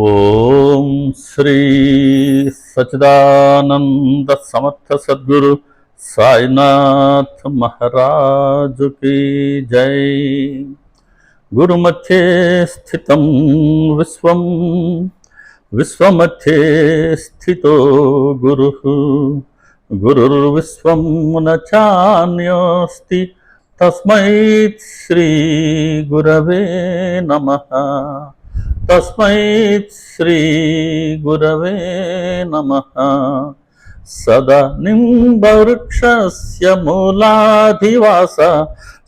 ఓం శ్రీ సచిదానంద సమర్థ సద్గురు సాయినాథ్ మహారాజు की జై. గురుమధ్యే స్థితం విశ్వం విశ్వమధ్యే స్థితో గురుః గురుర్విశ్వం న చాన్యోస్తి తస్మై శ్రీ గురవే నమః. తస్మై శ్రీ గురవే నమః. సదా నింబవృక్షస్య మూలాధివాస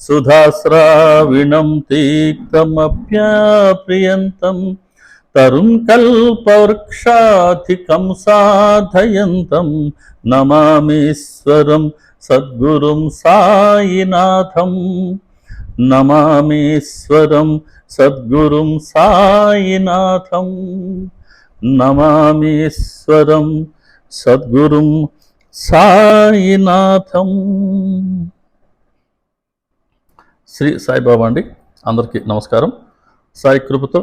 సుధాస్రావిణం తీక్తమప్యాప్రియంతం తరుం కల్పవృక్షాధికం సాధయంతం నమామీశ్వరం సద్గురుం సాయినాథం. నమామీశ్వరం సద్గురుం సాయినాథం. నమామీశ్వరం సద్గురుం సాయినాథం. శ్రీ సాయిబాబా అండి. అందరికీ నమస్కారం. సాయి కృపతో,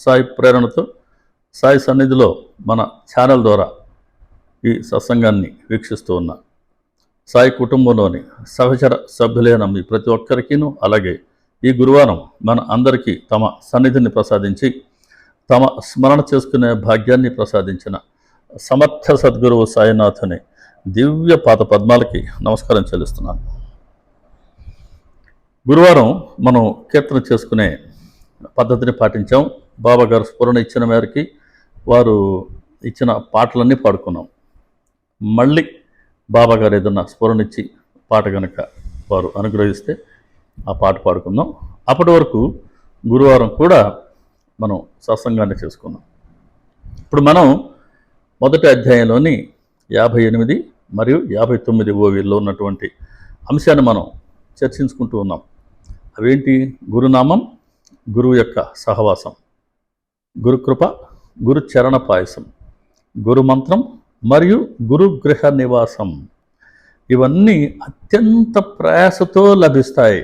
సాయి ప్రేరణతో, సాయి సన్నిధిలో మన ఛానల్ ద్వారా ఈ సత్సంగాన్ని వీక్షిస్తూ ఉన్న సాయి కుటుంబంలోని సహచర సభ్యులైన మీ ప్రతి ఒక్కరికిను, అలాగే ఈ గురువారం మన అందరికీ తమ సన్నిధిని ప్రసాదించి తమ స్మరణ చేసుకునే భాగ్యాన్ని ప్రసాదించిన సమర్థ సద్గురువు సాయినాథుని దివ్య పాద పద్మాలకి నమస్కారం చెల్లిస్తున్నాను. గురువారం మనం కీర్తన చేసుకునే పద్ధతిని పాటించాం. బాబా గారు స్ఫురణ ఇచ్చిన మేరకి వారు ఇచ్చిన పాటలన్నీ పాడుకున్నాం. మళ్ళీ బాబా గారు ఏదన్నా స్ఫురణ ఇచ్చి పాట కనుక వారు అనుగ్రహిస్తే ఆ పాట పాడుకుందాం. అప్పటి వరకు గురువారం కూడా మనం సత్సంగాన్ని చేసుకుందాం. ఇప్పుడు మనం మొదటి అధ్యాయంలోని 58 మరియు 59 ఓవిల్లో ఉన్నటువంటి అంశాన్ని మనం చర్చించుకుంటూ ఉన్నాం. అవేంటి? గురునామం, గురువు యొక్క సహవాసం, గురుకృప, గురు చరణ పాయసం, గురు మంత్రం మరియు గురుగృహ నివాసం. ఇవన్నీ అత్యంత ప్రయాసతో లభిస్తాయి.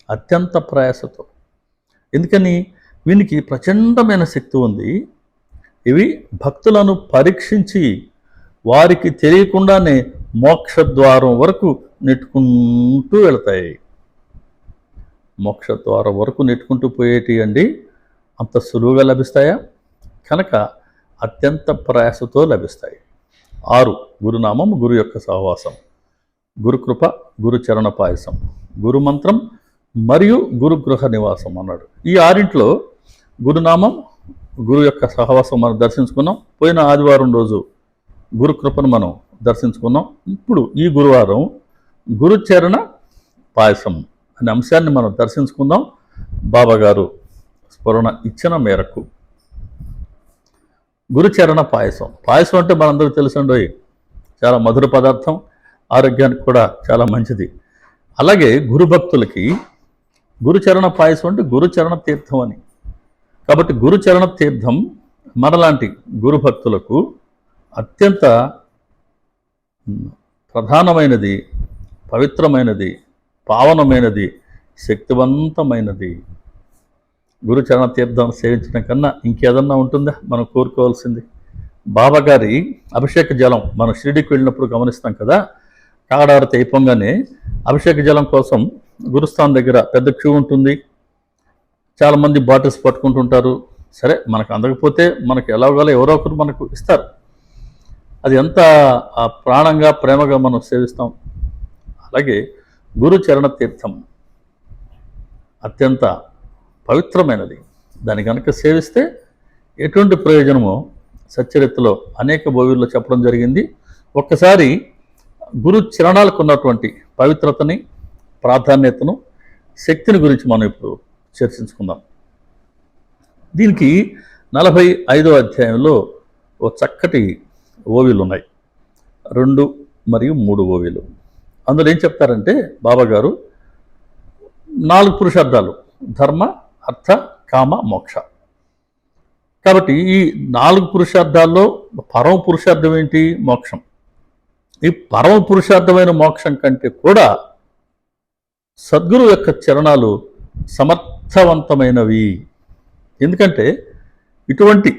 అత్యంత ప్రయాసతో. ఎందుకని? వీనికి ప్రచండమైన శక్తి ఉంది. ఇవి భక్తులను పరీక్షించి వారికి తెలియకుండానే మోక్షద్వారం వరకు నెట్టుకుంటూ వెళతాయి. మోక్షద్వారం వరకు నెట్టుకుంటూ పోయేటి అండి అంత సులువుగా లభిస్తాయా? కనుక అత్యంత ప్రయాసతో లభిస్తాయి. 6 గురునామం, గురు యొక్క సహవాసం, గురుకృప, గురు చరణ పాయసం, గురు మంత్రం మరియు గురుగృహ నివాసం అన్నాడు. ఈ 6 గురునామం, గురు యొక్క సహవాసం మనం దర్శించుకున్నాం. పోయిన ఆదివారం రోజు గురుకృపను మనం దర్శించుకున్నాం. ఇప్పుడు ఈ గురువారం గురుచరణ పాయసం అనే అంశాన్ని మనం దర్శించుకుందాం. బాబా గారు స్ఫురణ ఇచ్చిన మేరకు గురుచరణ పాయసం. పాయసం అంటే మనందరికీ తెలుసండి, చాలా మధుర పదార్థం, ఆరోగ్యానికి కూడా చాలా మంచిది. అలాగే గురుభక్తులకి గురుచరణ పాయసం అంటే గురుచరణ తీర్థం అని. కాబట్టి గురుచరణ తీర్థం మనలాంటి గురుభక్తులకు అత్యంత ప్రధానమైనది, పవిత్రమైనది, పావనమైనది, శక్తివంతమైనది. గురుచరణ తీర్థం సేవించడం కన్నా ఇంకేదన్నా ఉంటుందా మనం కోరుకోవాల్సింది? బాబా గారి అభిషేక జలం మనం షిరిడీకి వెళ్ళినప్పుడు గమనిస్తాం కదా. కాడారతి అయిపోగానే అభిషేక జలం కోసం గురుస్థానం దగ్గర పెద్ద క్యూ ఉంటుంది. చాలామంది బాటిల్స్ పట్టుకుంటుంటారు. సరే, మనకు అందకపోతే మనకు ఎలాగోలా ఎవరో ఒకరు మనకు ఇస్తారు. అది ఎంత ప్రాణంగా, ప్రేమగా మనం సేవిస్తాం. అలాగే గురుచరణ తీర్థం అత్యంత పవిత్రమైనది. దాన్ని కనుక సేవిస్తే ఎటువంటి ప్రయోజనమో సచ్చరిత్రలో అనేక బోవిల్లో చెప్పడం జరిగింది. ఒక్కసారి గురు చరణాలకు ఉన్నటువంటి పవిత్రతని, ప్రాధాన్యతను, శక్తిని గురించి మనం ఇప్పుడు చర్చించుకుందాం. దీనికి 45వ అధ్యాయంలో ఓ చక్కటి ఓవిలు ఉన్నాయి. 2 మరియు 3 ఓవిలు. అందులో ఏం చెప్తారంటే బాబా గారు 4 పురుషార్థాలు: ధర్మ, అర్థ, కామ, మోక్ష. కాబట్టి ఈ 4 పురుషార్థాల్లో పరమ పురుషార్థం ఏంటి? మోక్షం. ఈ పరమ పురుషార్థమైన మోక్షం కంటే కూడా సద్గురు యొక్క చరణాలు సమర్థవంతమైనవి. ఎందుకంటే ఇటువంటి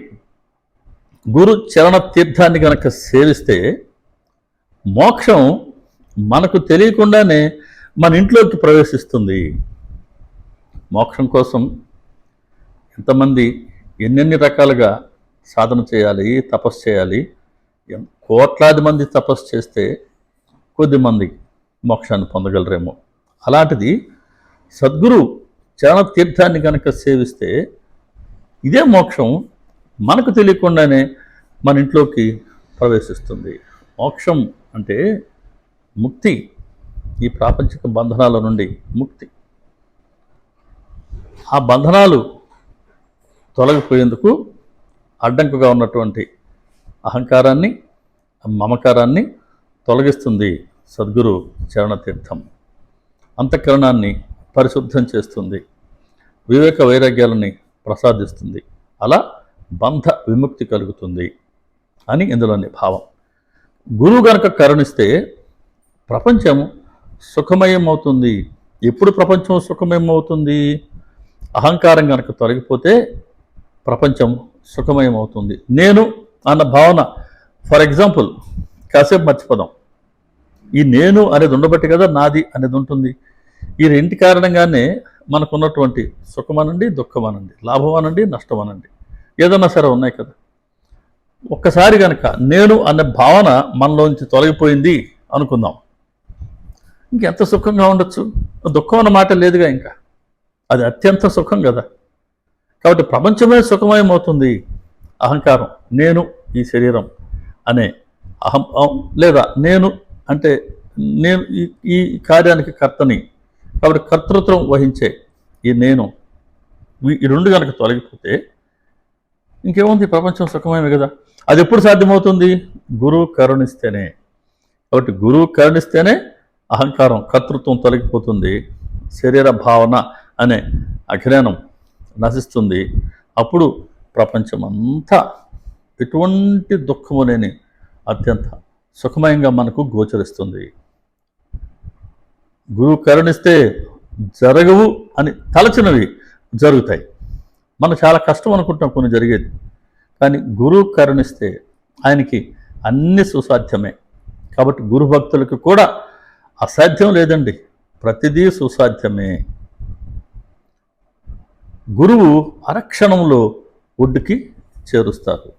గురు చరణ తీర్థాన్ని కనుక సేవిస్తే మోక్షం మనకు తెలియకుండానే మన ఇంట్లోకి ప్రవేశిస్తుంది. మోక్షం కోసం ఎంతమంది ఎన్నెన్ని రకాలుగా సాధన చేయాలి, తపస్సు చేయాలి. కోట్లాది మంది తపస్సు చేస్తే కొద్దిమంది మోక్షాన్ని పొందగలరేమో. అలాంటిది సద్గురు చరణ తీర్థాన్ని కనుక సేవిస్తే ఇదే మోక్షం మనకు తెలియకుండానే మన ఇంట్లోకి ప్రవేశిస్తుంది. మోక్షం అంటే ముక్తి, ఈ ప్రాపంచిక బంధనాల నుండి ముక్తి. ఆ బంధనాలు తొలగిపోయేందుకు అడ్డంకుగా ఉన్నటువంటి అహంకారాన్ని, మమకారాన్ని తొలగిస్తుంది సద్గురు చరణతీర్థం. అంతఃకరణాన్ని పరిశుద్ధం చేస్తుంది, వివేక వైరాగ్యాలని ప్రసాదిస్తుంది. అలా బంధ విముక్తి కలుగుతుంది అని ఇందులోని భావం. గురువు గనక కరుణిస్తే ప్రపంచం సుఖమయం అవుతుంది. ఎప్పుడు ప్రపంచం సుఖమయం అవుతుంది? అహంకారం కనుక తొలగిపోతే ప్రపంచం సుఖమయం అవుతుంది. నేను అన్న భావన, ఫర్ ఎగ్జాంపుల్, కాసేపు మర్చిపోదాం. ఈ నేను అనేది ఉండబట్టి కదా నాది అనేది ఉంటుంది. ఈ రెంటి కారణంగానే మనకున్నటువంటి సుఖం అనండి, దుఃఖం అనండి, లాభం అనండి, నష్టం అనండి, ఏదన్నా సరే ఉన్నాయి కదా. ఒక్కసారి కనుక నేను అనే భావన మనలోంచి తొలగిపోయింది అనుకుందాం, ఇంకెంత సుఖంగా ఉండొచ్చు? దుఃఖం అన్న మాట లేదుగా, ఇంకా అది అత్యంత సుఖం కదా. కాబట్టి ప్రపంచమే సుఖమయమవుతుంది. అహంకారం, నేను ఈ శరీరం అనే లేదా నేను అంటే నేను ఈ కార్యానికి కర్తని, కాబట్టి కర్తృత్వం వహించే ఈ నేను, ఈ రెండు కనుక తొలగిపోతే ఇంకేముంది? ప్రపంచం సుఖమయమే కదా. అది ఎప్పుడు సాధ్యమవుతుంది? గురువు కరుణిస్తేనే. కాబట్టి గురువు కరుణిస్తేనే అహంకారం, కర్తృత్వం తొలగిపోతుంది, శరీర భావన అనే అజ్ఞానం నశిస్తుంది. అప్పుడు ప్రపంచం అంతా ఎటువంటి దుఃఖము లేని అత్యంత సుఖమయంగా మనకు గోచరిస్తుంది. గురువు కరుణిస్తే జరగవు అని తలచినవి జరుగుతాయి. మనం చాలా కష్టం అనుకుంటాం కొన్ని జరిగేది, కానీ గురువు కరుణిస్తే ఆయనకి అన్ని సుసాధ్యమే. కాబట్టి గురు భక్తులకు కూడా అసాధ్యం లేదండి, ప్రతిదీ సుసాధ్యమే. గురువు అరక్షణంలో ఒడ్డుకి చేరుస్తారు.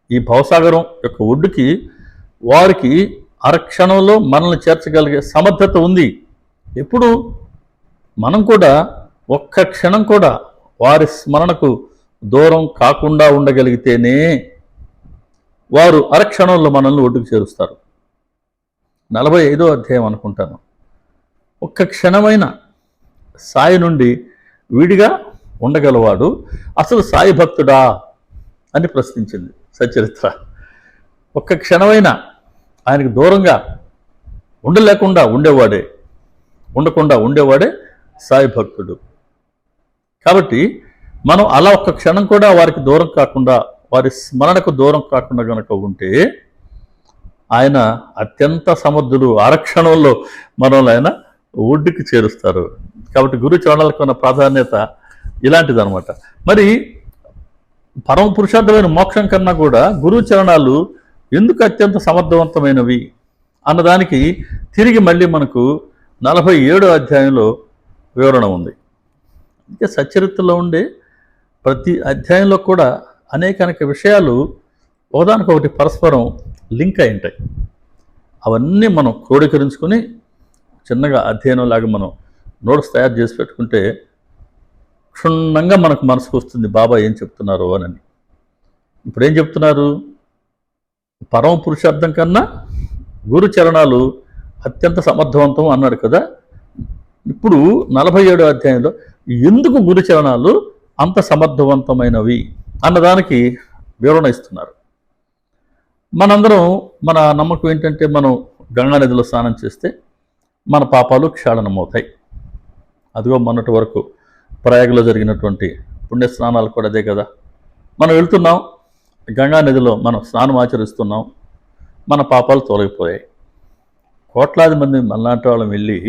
ఈ భవసాగరం యొక్క ఒడ్డుకి వారికి అరక్షణంలో మనల్ని చేర్చగలిగే సమర్థత ఉంది. ఎప్పుడు మనం కూడా ఒక్క క్షణం కూడా వారి స్మరణకు దూరం కాకుండా ఉండగలిగితేనే వారు అరక్షణంలో మనల్ని ఒడ్డుకు చేరుస్తారు. 45వ అధ్యాయం అనుకుంటాను. ఒక్క క్షణమైన సాయి నుండి విడిగా ఉండగలవాడు అసలు సాయి భక్తుడా అని ప్రశ్నించింది సచరిత్ర. ఒక్క క్షణమైన ఆయనకు దూరంగా ఉండకుండా ఉండేవాడే సాయి భక్తుడు. కాబట్టి మనం అలా ఒక్క క్షణం కూడా వారికి దూరం కాకుండా, వారి స్మరణకు దూరం కాకుండా కనుక ఉంటే ఆయన అత్యంత సమర్థుడు. ఆరక్షణంలో మనల్ని ఆయన ఒడ్డుకి చేరుస్తారు. కాబట్టి గురు చరణాలకు ఉన్న ప్రాధాన్యత ఇలాంటిదనమాట. మరి పరమ పురుషార్థమైన మోక్షం కన్నా కూడా గురు చరణాలు ఎందుకు అత్యంత సమర్థవంతమైనవి అన్నదానికి తిరిగి మళ్ళీ మనకు 47వ అధ్యాయంలో వివరణ ఉంది. అంటే సచ్చరిత్రలో ఉండే ప్రతి అధ్యాయంలో కూడా అనేక విషయాలు ఒకదానికొకటి పరస్పరం లింక్ అయి ఉంటాయి. అవన్నీ మనం క్రోడీకరించుకొని చిన్నగా అధ్యయనంలాగా మనం నోట్స్ తయారు చేసి పెట్టుకుంటే క్షుణ్ణంగా మనకు మనసుకు వస్తుంది బాబా ఏం చెప్తున్నారు అని. ఇప్పుడు ఏం చెప్తున్నారు? పరమ పురుషార్థం కన్నా గురు చరణాలు అత్యంత సమర్థవంతం అన్నాడు కదా. ఇప్పుడు 47వ అధ్యాయంలో ఎందుకు గురు చరణాలు అంత సమర్థవంతమైనవి అన్నదానికి వివరణ ఇస్తున్నారు. మనందరం మన నమ్మకం ఏంటంటే మనం గంగా నదిలో స్నానం చేస్తే మన పాపాలు క్షాళనమవుతాయి. అదిగో మొన్నటి వరకు ప్రయాగలో జరిగినటువంటి పుణ్య స్నానాలు కూడా అదే కదా. మనం వెళ్తున్నాం, గంగా నదిలో మనం స్నానం ఆచరిస్తున్నాం, మన పాపాలు తొలగిపోయాయి. కోట్లాది మంది మనలాంటి వాళ్ళం వెళ్ళి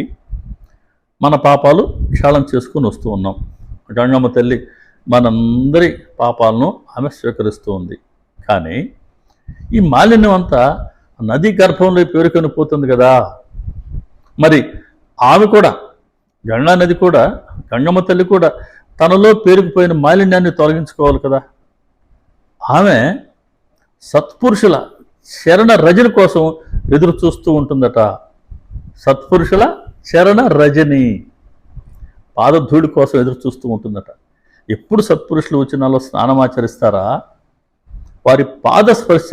మన పాపాలు క్షాళన చేసుకుని వస్తూ ఉన్నాం. గంగమ్మ తల్లి మనందరి పాపాలను ఆమె స్వీకరిస్తూ ఉంది. కానీ ఈ మాలిన్యం అంతా నదీ గర్భంలో పేరుకొని పోతుంది కదా. మరి ఆమె కూడా, గంగా నది కూడా, గంగమ్మ తల్లి కూడా తనలో పేరుకుపోయిన మాలిన్యాన్ని తొలగించుకోవాలి కదా. ఆమె సత్పురుషుల శరణ రజన కోసం ఎదురు చూస్తూ ఉంటుందట. సత్పురుషుల శరణ రజని, పాదధూళి కోసం ఎదురు చూస్తూ ఉంటుందట. ఎప్పుడు సత్పురుషులు వచ్చి నాలో స్నానమాచరిస్తారా, వారి పాదస్పర్శ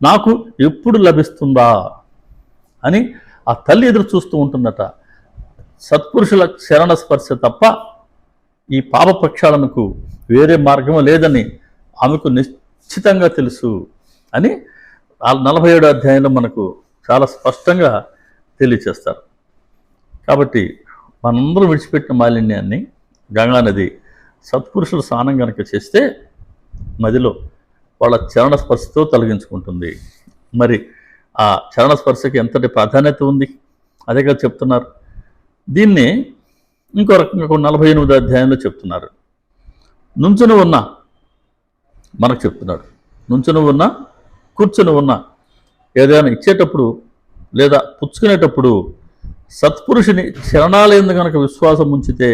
నాకు ఎప్పుడు లభిస్తుందా అని ఆ తల్లి ఎదురు చూస్తూ ఉంటుందట. సత్పురుషుల శరణ స్పర్శ తప్ప ఈ పాప ప్రక్షాళనకు వేరే మార్గం లేదని ఆమెకు నిశ్చితంగా తెలుసు అని 47వ అధ్యాయంలో మనకు చాలా స్పష్టంగా తెలియచేస్తారు. కాబట్టి మనందరూ విడిచిపెట్టిన మాలిన్యాన్ని గంగానది సత్పురుషులు స్నానం కనుక చేస్తే నదిలో వాళ్ళ చరణ స్పర్శతో తొలగించుకుంటుంది. మరి ఆ చరణ స్పర్శకి ఎంతటి ప్రాధాన్యత ఉంది, అదే కదా చెప్తున్నారు. దీన్ని ఇంకో రకంగా 48వ అధ్యాయంలో చెప్తున్నారు. నుంచుని ఉన్నా మనకు చెప్తున్నాడు, నుంచుని ఉన్నా కూర్చుని ఉన్నా ఏదైనా ఇచ్చేటప్పుడు లేదా పుచ్చుకునేటప్పుడు సత్పురుషుని చరణాలయందు కనుక విశ్వాసం ఉంచితే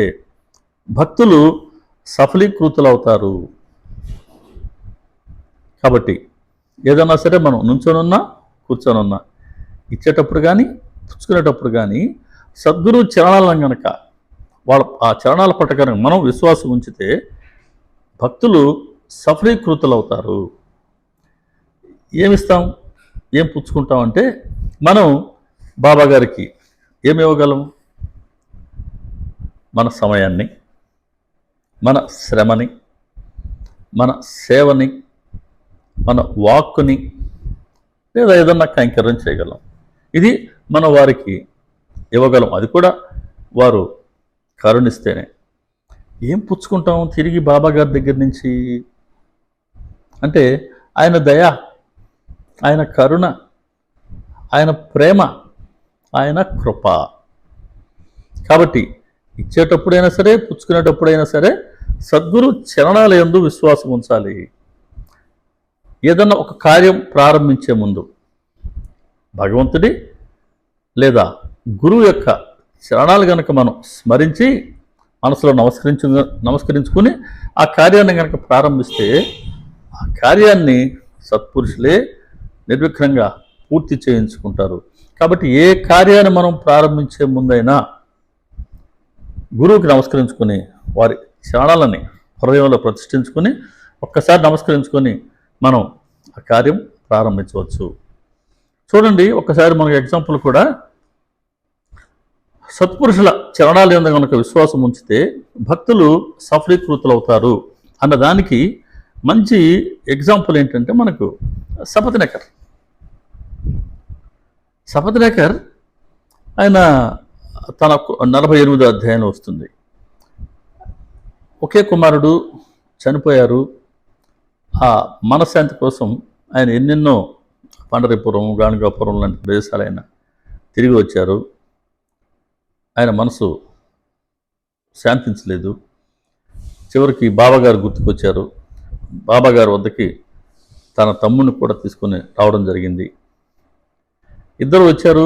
భక్తులు సఫలీకృతులవుతారు. కాబట్టి ఏదైనా సరే మనం నుంచొనున్నా కూర్చొనున్నా ఇచ్చేటప్పుడు కానీ పుచ్చుకునేటప్పుడు కానీ సద్గురువు చరణాలను కనుక ఆ చరణాల పట్ల కనుక మనం విశ్వాసం ఉంచితే భక్తులు సఫలీకృతులవుతారు. ఏమిస్తాం, ఏం పుచ్చుకుంటామంటే మనం బాబా గారికి ఏమి ఇవ్వగలం? మన సమయాన్ని, మన శ్రమని, మన సేవని, మన వాక్కుని, లేదా ఏదన్నా కైంకర్యం చేయగలం. ఇది మన వారికి ఇవ్వగలం. అది కూడా వారు కరుణిస్తేనే. ఏం పుచ్చుకుంటాం తిరిగి బాబా గారి దగ్గర నుంచి అంటే ఆయన దయ, ఆయన కరుణ, ఆయన ప్రేమ, ఆయన కృప. కాబట్టి ఇచ్చేటప్పుడైనా సరే పుచ్చుకునేటప్పుడైనా సరే సద్గురు చరణాలయందు విశ్వాసం ఉంచాలి. ఏదన్నా ఒక కార్యం ప్రారంభించే ముందు భగవంతుడి లేదా గురువు యొక్క చరణాలు కనుక మనం స్మరించి మనసులో నమస్కరించుకుని ఆ కార్యాన్ని కనుక ప్రారంభిస్తే ఆ కార్యాన్ని సత్పురుషులే నిర్విఘ్నంగా పూర్తి చేయించుకుంటారు. కాబట్టి ఏ కార్యాన్ని మనం ప్రారంభించే ముందైనా గురువుకి నమస్కరించుకొని వారి చరణాలని హృదయంలో ప్రతిష్ఠించుకొని ఒక్కసారి నమస్కరించుకొని మనం ఆ కార్యం ప్రారంభించవచ్చు. చూడండి, ఒక్కసారి మనకు ఎగ్జాంపుల్ కూడా సత్పురుషుల చరణాల యందు కనుక విశ్వాసం ఉంచితే భక్తులు సఫలీకృతులవుతారు అన్నదానికి మంచి ఎగ్జాంపుల్ ఏంటంటే మనకు సపత్నేకర్. సపత్నేకర్ ఆయన తన 48వ అధ్యాయంలో వస్తుంది. ఒకే కుమారుడు చనిపోయారు. ఆ మనశ్శాంతి కోసం ఆయన ఎన్నెన్నో పండరీపురం, గాణగాపురం లాంటి ప్రదేశాలైన తిరిగి వచ్చారు. ఆయన మనసు శాంతించలేదు. చివరికి బాబాగారు గుర్తుకొచ్చారు. బాబాగారి వద్దకి తన తమ్ముడిని కూడా తీసుకొని రావడం జరిగింది. ఇద్దరు వచ్చారు,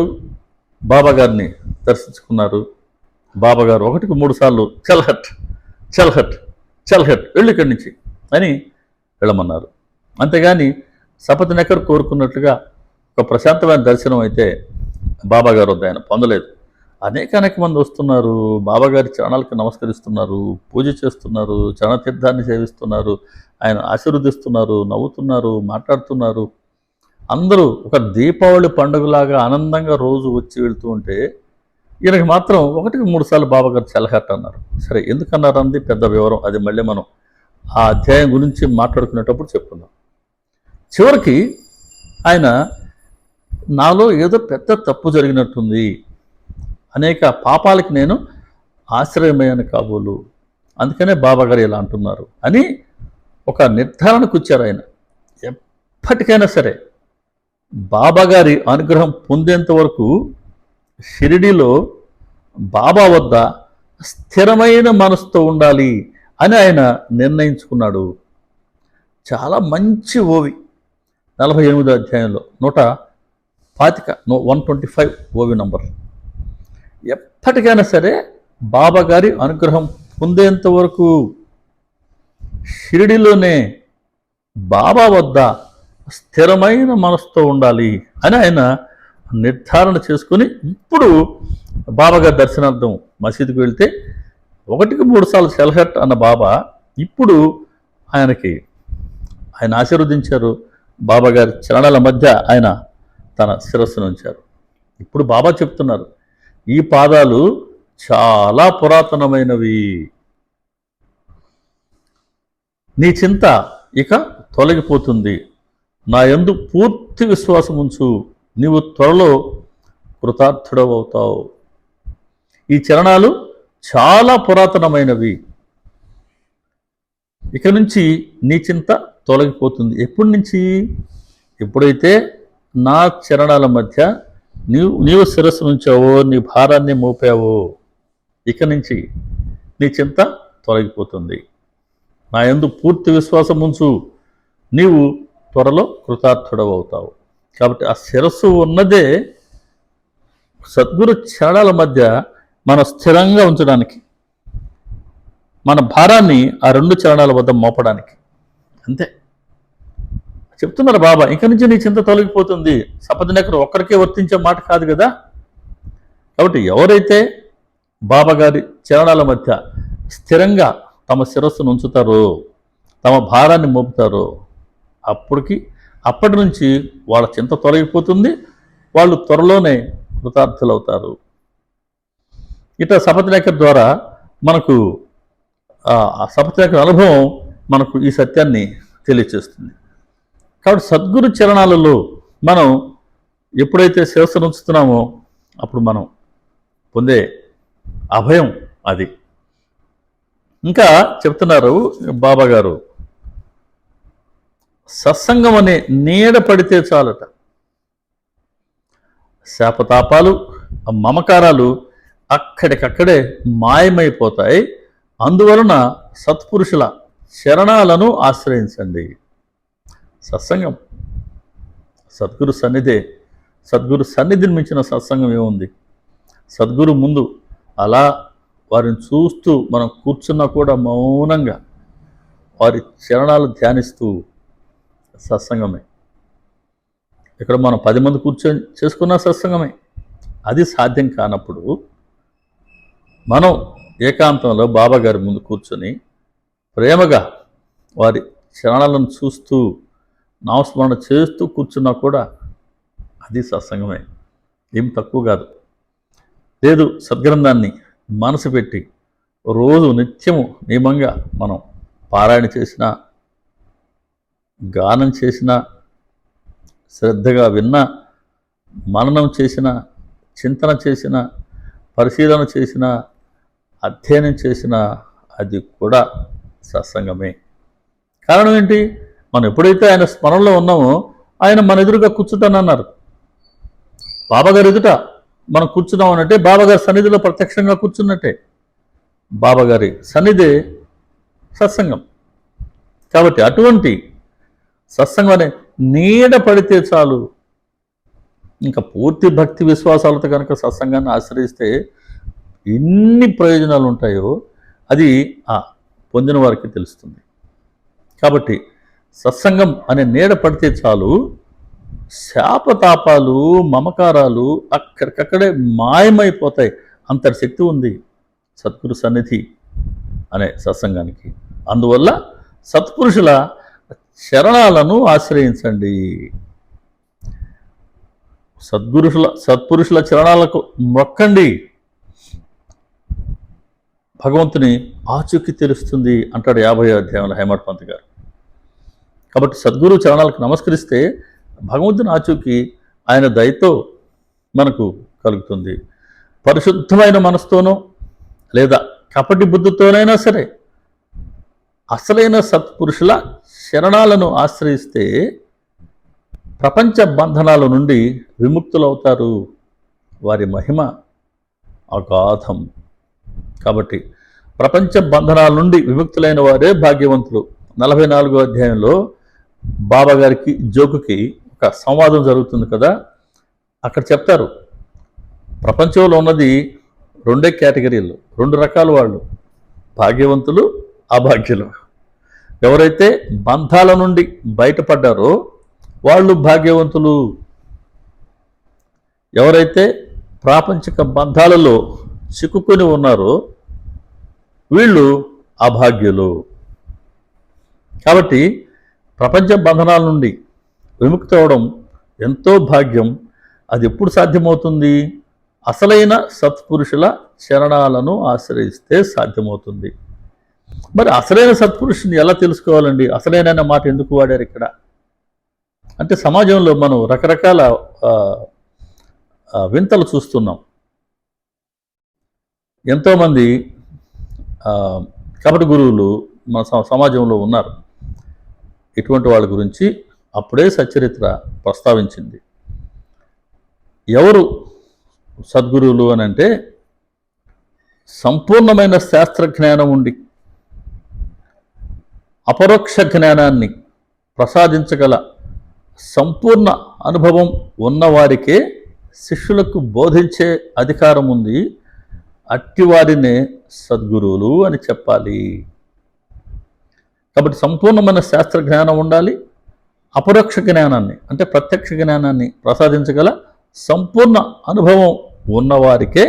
బాబాగారిని దర్శించుకున్నారు. బాబాగారు 1కి 3 సార్లు చల్హట్ చల్హట్ చల్హట్ వెళ్ళి ఇక్కడి నుంచి అని వెళ్ళమన్నారు. అంతేగాని సపత్నేకర్ కోరుకున్నట్లుగా ఒక ప్రశాంతమైన దర్శనం అయితే బాబాగారు వద్ద ఆయన పొందలేదు. అనేక మంది వస్తున్నారు, బాబాగారి చరణాలకు నమస్కరిస్తున్నారు, పూజ చేస్తున్నారు, చరణతీర్థాన్ని సేవిస్తున్నారు, ఆయన ఆశీర్వదిస్తున్నారు, నవ్వుతున్నారు, మాట్లాడుతున్నారు. అందరూ ఒక దీపావళి పండుగలాగా ఆనందంగా రోజు వచ్చి వెళ్తూ ఉంటే ఈయనకి మాత్రం 1కి 3 సార్లు బాబాగారు చల్లహట్ అన్నారు. సరే, ఎందుకన్నారు అన్నది పెద్ద వివరం, అది మళ్ళీ మనం ఆ అధ్యాయం గురించి మాట్లాడుకునేటప్పుడు చెప్పుకుందాం. చివరికి ఆయన నాలో ఏదో పెద్ద తప్పు జరిగినట్టుంది, అనేక పాపాలకి నేను ఆశ్రయమయ్యాను కాబోలు, అందుకనే బాబాగారు ఇలా అంటున్నారు అని ఒక నిర్ధారణకు వచ్చారు. ఆయన ఎప్పటికైనా సరే బాబాగారి అనుగ్రహం పొందేంత వరకు షిరిడీలో బాబా వద్ద స్థిరమైన మనసుతో ఉండాలి అని ఆయన నిర్ణయించుకున్నాడు. చాలా మంచి ఓవి, 48వ అధ్యాయంలో 125 ఓవి నంబర్. ఎప్పటికైనా సరే బాబా గారి అనుగ్రహం పొందేంత వరకు షిరిడిలోనే బాబా వద్ద స్థిరమైన మనసుతో ఉండాలి అని ఆయన నిర్ధారణ చేసుకుని ఇప్పుడు బాబాగారి దర్శనార్థం మసీదుకి వెళ్తే 1-3 సార్లు సెలహట్ అన్న బాబా ఇప్పుడు ఆయన ఆశీర్వదించారు. బాబా గారి చరణాల మధ్య ఆయన తన శిరస్సును ఉంచారు. ఇప్పుడు బాబా చెప్తున్నారు, ఈ పాదాలు చాలా పురాతనమైనవి, నీ చింత ఇక తొలగిపోతుంది, నా యందు పూర్తి విశ్వాసం ఉంచు, నీవు త్వరలో కృతార్థుడవుతావు. ఈ చరణాలు చాలా పురాతనమైనవి, ఇక నుంచి నీ చింత తొలగిపోతుంది. ఎప్పటి నుంచి? ఎప్పుడైతే నా చరణాల మధ్య నీవు శిరస్సు ఉంచావో, నీ భారాన్ని మోపావో, ఇక నుంచి నీ చింత తొలగిపోతుంది. నా యందు పూర్తి విశ్వాసం ఉంచు, నీవు త్వరలో కృతార్థుడవుతావు. కాబట్టి ఆ శిరస్సు ఉన్నదే సద్గురు చరణాల మధ్య మనం స్థిరంగా ఉంచడానికి, మన భారాన్ని ఆ 2 చరణాల వద్ద మోపడానికి. అంతే చెప్తున్నారు బాబా. ఇక నుంచి నీ చింత తొలగిపోతుంది. సపదినకరు ఒక్కరికే వర్తించే మాట కాదు కదా. కాబట్టి ఎవరైతే బాబా గారి చరణాల మధ్య స్థిరంగా తమ శిరస్సును ఉంచుతారో, తమ భారాన్ని మోపుతారో, అప్పటి నుంచి వాళ్ళ చింత తొలగిపోతుంది, వాళ్ళు త్వరలోనే కృతార్థులవుతారు. ఇట్లా సపదినకర్ ద్వారా మనకు సపదినకర్ అనుభవం మనకు ఈ సత్యాన్ని తెలియచేస్తుంది. కాబట్టి సద్గురు చరణాలలో మనం ఎప్పుడైతే శిరస్సును ఉంచుతున్నామో అప్పుడు మనం పొందే అభయం అది. ఇంకా చెప్తున్నారు బాబా గారు, సత్సంగం అనే నీడ పడితే చాలట, శాపతాపాలు మమకారాలు అక్కడికక్కడే మాయమైపోతాయి. అందువలన సత్పురుషుల శరణాలను ఆశ్రయించండి. సత్సంగం సద్గురు సన్నిధే. సద్గురు సన్నిధిని మించిన సత్సంగం ఏముంది? సద్గురు ముందు అలా వారిని చూస్తూ మనం కూర్చున్నా కూడా మౌనంగా వారి చరణాలు ధ్యానిస్తూ సత్సంగమే. ఇక్కడ మనం 10 మంది కూర్చొని చేసుకున్న సత్సంగమే. అది సాధ్యం కానప్పుడు మనం ఏకాంతంలో బాబా గారి ముందు కూర్చొని ప్రేమగా వారి చరణాలను చూస్తూ నామస్మరణ చేస్తూ కూర్చున్నా కూడా అది సత్సంగమే, ఏం తక్కువ కాదు. లేదు సద్గ్రంథాన్ని మనసు పెట్టి రోజు నిత్యము నియమంగా మనం పారాయణ చేసినా, గానం చేసినా, శ్రద్ధగా విన్నా, మననం చేసినా, చింతన చేసినా, పరిశీలన చేసినా, అధ్యయనం చేసినా అది కూడా సత్సంగమే. కారణం ఏంటి? మనం ఎప్పుడైతే ఆయన స్మరణలో ఉన్నామో ఆయన మన ఎదురుగా కూర్చుంటానన్నారు. బాబాగారు ఎదుట మనం కూర్చున్నామనంటే బాబాగారి సన్నిధిలో ప్రత్యక్షంగా కూర్చున్నట్టే. బాబాగారి సన్నిధే సత్సంగం. కాబట్టి అటువంటి సత్సంగం అనే నీడ పడితే చాలు. ఇంకా పూర్తి భక్తి విశ్వాసాలతో కనుక సత్సంగాన్ని ఆశ్రయిస్తే ఎన్ని ప్రయోజనాలు ఉంటాయో అది పొందిన వారికి తెలుస్తుంది. కాబట్టి సత్సంగం అనే నీడ పడితే చాలు, శాపతాపాలు మమకారాలు అక్కడికక్కడే మాయమైపోతాయి. అంతటి శక్తి ఉంది సద్గురు సన్నిధి అనే సత్సంగానికి. అందువల్ల సత్పురుషుల శరణాలను ఆశ్రయించండి. సత్పురుషుల చరణాలకు మొక్కండి. భగవంతుని ఆచూకీ తెలుస్తుంది అంటాడు 50వ అధ్యాయంలో హేమట్ పంత్ గారు. కాబట్టి సద్గురు చరణాలకు నమస్కరిస్తే భగవంతుని ఆచూకీ ఆయన దయతో మనకు కలుగుతుంది. పరిశుద్ధమైన మనసుతోనో లేదా కపటి బుద్ధితోనైనా సరే అసలైన సత్పురుషుల శరణాలను ఆశ్రయిస్తే ప్రపంచ బంధనాల నుండి విముక్తులవుతారు. వారి మహిమ అగాధం. కాబట్టి ప్రపంచ బంధనాల నుండి విముక్తులైన వారే భాగ్యవంతులు. 44వ అధ్యాయంలో బాబా గారికి జోకుకి ఒక సంవాదం జరుగుతుంది కదా, అక్కడ చెప్తారు ప్రపంచంలో ఉన్నది రెండే కేటగిరీలు, రెండు రకాల వాళ్ళు, భాగ్యవంతులు, అభాగ్యులు. ఎవరైతే బంధాల నుండి బయటపడ్డారో వాళ్ళు భాగ్యవంతులు, ఎవరైతే ప్రాపంచిక బంధాలలో చిక్కుకొని ఉన్నారో వీళ్ళు అభాగ్యులు. కాబట్టి ప్రపంచ బంధనాల నుండి విముక్తి అవడం ఎంతో భాగ్యం. అది ఎప్పుడు సాధ్యమవుతుంది? అసలైన సత్పురుషుల చరణాలను ఆశ్రయిస్తే సాధ్యమవుతుంది. మరి అసలైన సత్పురుషుని ఎలా తెలుసుకోవాలండి? అసలైన మాట ఎందుకు వాడారు ఇక్కడ అంటే, సమాజంలో మనం రకరకాల వింతలు చూస్తున్నాం. ఎంతోమంది కపట గురువులు మన సమాజంలో ఉన్నారు. ఇటువంటి వాళ్ళ గురించి అప్పుడే సచ్చరిత్ర ప్రస్తావించింది. ఎవరు సద్గురువులు అని అంటే, సంపూర్ణమైన శాస్త్ర జ్ఞానం ఉండి అపరోక్ష జ్ఞానాన్ని ప్రసాదించగల సంపూర్ణ అనుభవం ఉన్నవారికే శిష్యులకు బోధించే అధికారం ఉంది. అట్టివారినే సద్గురువులు అని చెప్పాలి. కాబట్టి సంపూర్ణమైన శాస్త్ర జ్ఞానం ఉండాలి, అపరోక్ష జ్ఞానాన్ని అంటే ప్రత్యక్ష జ్ఞానాన్ని ప్రసాదించగల సంపూర్ణ అనుభవం ఉన్నవారికే